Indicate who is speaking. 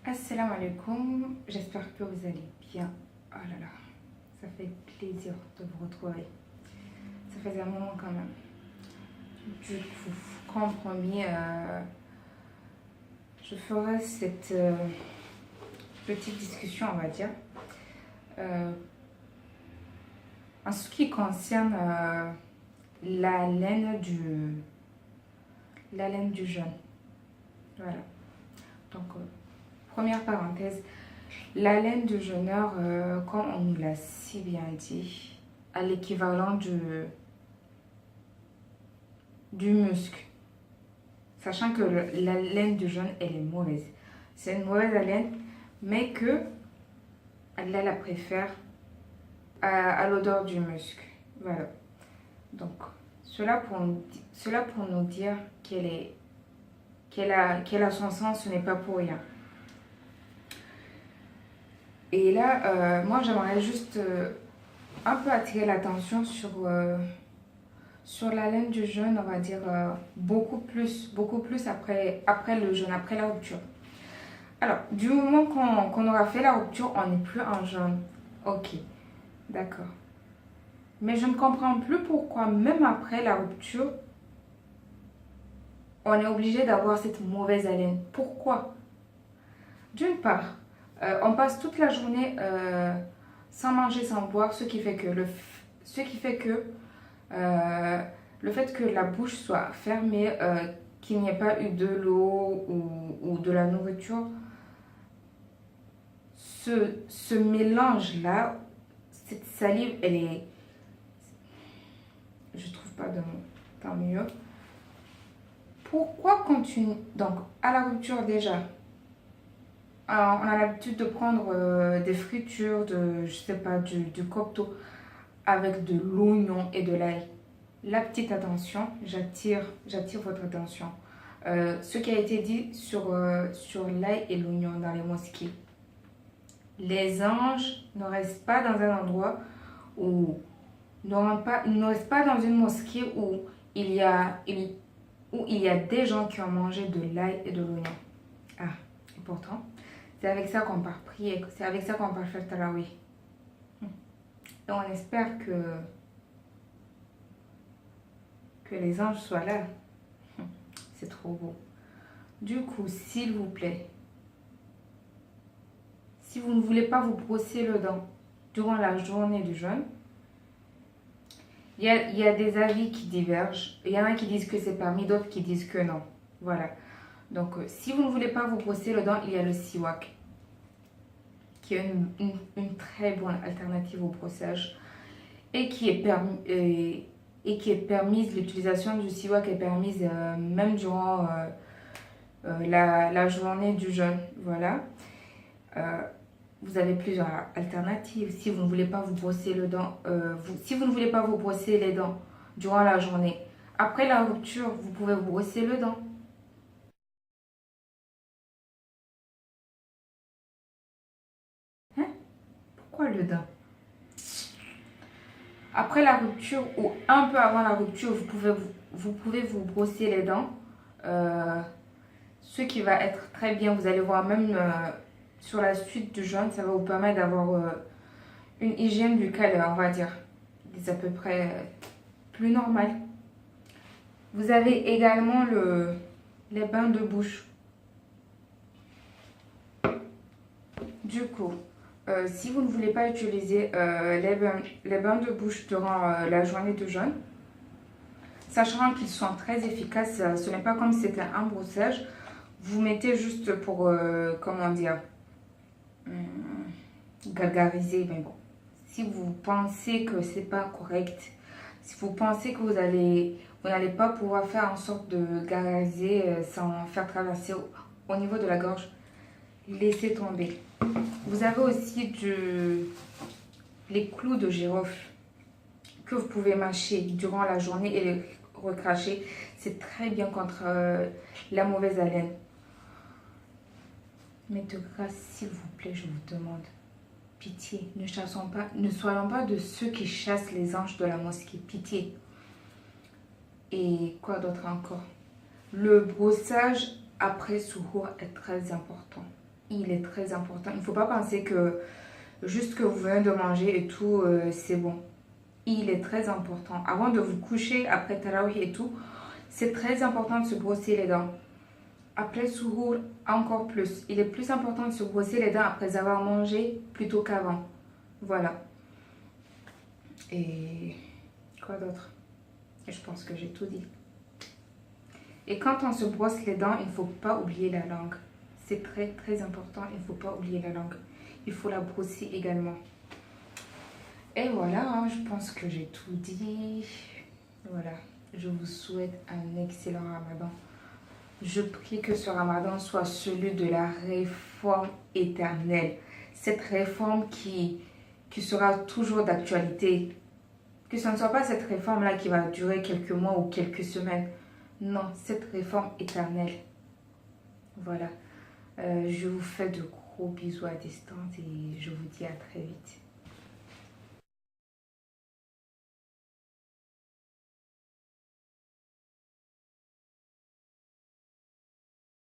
Speaker 1: Assalamu alaikum, j'espère que vous allez bien. Oh là là, ça fait plaisir de vous retrouver. Ça faisait un moment quand même. Du coup, comme promis, je ferai cette petite discussion, on va dire, euh, en ce qui concerne la laine du jeune. Voilà. Donc, première parenthèse, la laine du jeûneur, comme on nous l'a si bien dit, à l'équivalent du muscle. Sachant que la laine du jeûne, elle est mauvaise. C'est une mauvaise haleine, mais que Allah la préfère à l'odeur du muscle. Voilà. Donc, cela pour nous dire qu'elle a son sens, ce n'est pas pour rien. Et là, moi, j'aimerais juste un peu attirer l'attention sur la laine du jeûne, on va dire beaucoup plus après le jeûne, après la rupture. Alors, du moment qu'on aura fait la rupture, on n'est plus en jeûne. Ok, d'accord. Mais je ne comprends plus pourquoi, même après la rupture, on est obligé d'avoir cette mauvaise haleine. Pourquoi? D'une part, on passe toute la journée sans manger, sans boire, ce qui fait que le fait que la bouche soit fermée, qu'il n'y ait pas eu de l'eau ou de la nourriture, ce mélange-là, cette salive, elle est... Je trouve pas de mots, tant mieux. Pourquoi continuer? Donc, à la rupture déjà, on a l'habitude de prendre des fritures, je sais pas, du copto avec de l'oignon et de l'ail. La petite attention, j'attire votre attention. Ce qui a été dit sur l'ail et l'oignon dans les mosquées. Les anges ne restent pas dans un endroit où... ils ne restent pas dans une mosquée où il y a des gens qui ont mangé de l'ail et de l'oignon. Ah, et pourtant, c'est avec ça qu'on part prier, c'est avec ça qu'on part faire tarawih. Et on espère que les anges soient là. C'est trop beau. Du coup, s'il vous plaît, si vous ne voulez pas vous brosser le dent durant la journée du jeûne, il y a des avis qui divergent. Il y en a qui disent que c'est permis, d'autres qui disent que non. Voilà. Donc, si vous ne voulez pas vous brosser le dent, il y a le siwak, qui est une très bonne alternative au brossage et qui est permise, l'utilisation du siwak est permise même durant la journée du jeûne. Voilà. Vous avez plusieurs alternatives. Si vous ne voulez pas vous brosser si vous ne voulez pas vous brosser les dents durant la journée, après la rupture, vous pouvez vous brosser le dent. Hein? Pourquoi le dent? Après la rupture ou un peu avant la rupture, vous pouvez vous brosser les dents. Ce qui va être très bien, vous allez voir même sur la suite du jeûne, ça va vous permettre d'avoir une hygiène buccale, on va dire, à peu près plus normale. Vous avez également les bains de bouche. Du coup, si vous ne voulez pas utiliser les bains de bouche durant la journée de jeûne, sachant qu'ils sont très efficaces, ce n'est pas comme si c'était un brossage. Vous mettez juste pour, comment dire, gargariser, mais bon. Si vous pensez que c'est pas correct, si vous pensez que vous n'allez pas pouvoir faire en sorte de gargariser sans faire traverser au niveau de la gorge, laissez tomber. Vous avez aussi les clous de girofle que vous pouvez mâcher durant la journée et les recracher. C'est très bien contre la mauvaise haleine. Mais de grâce, s'il vous plaît, je vous demande, pitié, ne soyons pas de ceux qui chassent les anges de la mosquée. Pitié. Et quoi d'autre encore? Le brossage après souhour est très important. il est très important. Il ne faut pas penser que juste que vous venez de manger et tout, c'est bon. Il est très important. Avant de vous coucher, après Tarawih et tout, c'est très important de se brosser les dents. Après Souhour, encore plus. Il est plus important de se brosser les dents après avoir mangé plutôt qu'avant. Voilà. Et quoi d'autre? Je pense que j'ai tout dit. Et quand on se brosse les dents, il ne faut pas oublier la langue. C'est très très important, il ne faut pas oublier la langue. Il faut la brosser également. Et voilà, hein, je pense que j'ai tout dit. Voilà, je vous souhaite un excellent ramadan. Je prie que ce ramadan soit celui de la réforme éternelle. Cette réforme qui sera toujours d'actualité. Que ce ne soit pas cette réforme-là qui va durer quelques mois ou quelques semaines. Non, cette réforme éternelle. Voilà. Je vous fais de gros bisous à distance et je vous dis à très vite.